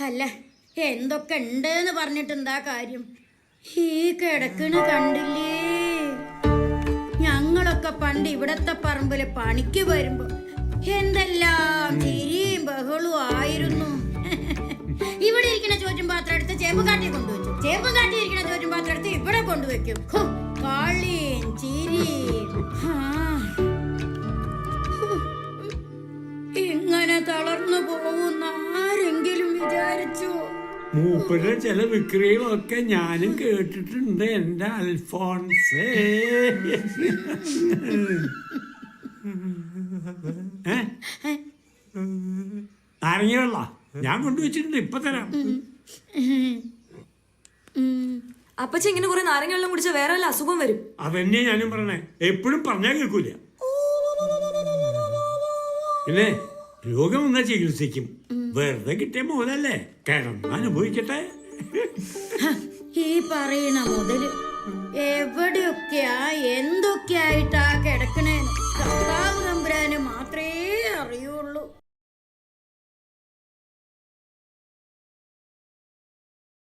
അല്ല എന്തൊക്കെ ഉണ്ടെന്ന് പറഞ്ഞിട്ട് എന്താ കാര്യം? ഈ കിടക്കണ കണ്ടില്ലേ? ഞങ്ങളൊക്കെ പണ്ട് ഇവിടത്തെ പറമ്പില് പണിക്ക് വരുമ്പോ എന്തെല്ലാം ചിരിയും ബഹളവും ആയിരുന്നു. ഇവിടെ ഇരിക്കണ ചോറ്റും പാത്രം എടുത്ത് ചേമ്പ് കാട്ടി കൊണ്ടുവച്ചു, ചേമ്പ് കാട്ടി ഇരിക്കണ ചോറ്റും പാത്രം എടുത്ത് ഇവിടെ കൊണ്ടുവയ്ക്കും. കളിയും ചിരിയും. ഇങ്ങനെ തളർന്നു പോകുന്ന ആരെങ്കിലും വിചാരിച്ചു? മൂപ്പരുടെ ചില വിക്രികളൊക്കെ ഞാനും കേട്ടിട്ടുണ്ട് എന്റെ അൽഫോൺസേ. നാരങ്ങ വെള്ള ഞാൻ കൊണ്ടുവച്ചിട്ടുണ്ട്, ഇപ്പൊ തരാം. അപ്പച്ച ഇങ്ങനെ കുറെ നാരങ്ങ വെള്ളം കുടിച്ചാൽ വേറെ വല്ല അസുഖം വരും. അതന്നെ ഞാനും പറഞ്ഞേ, എപ്പോഴും പറഞ്ഞാൽ കേൾക്കൂല. പിന്നെ രോഗം വന്നാൽ ചികിത്സിക്കും. വെറുതെ കിട്ടിയ മുതലല്ലേ, കിടന്നനുഭവിക്കട്ടെ. ഈ പറയണ മുതല് എവിടെയൊക്കെയാ എന്തൊക്കെയായിട്ടാ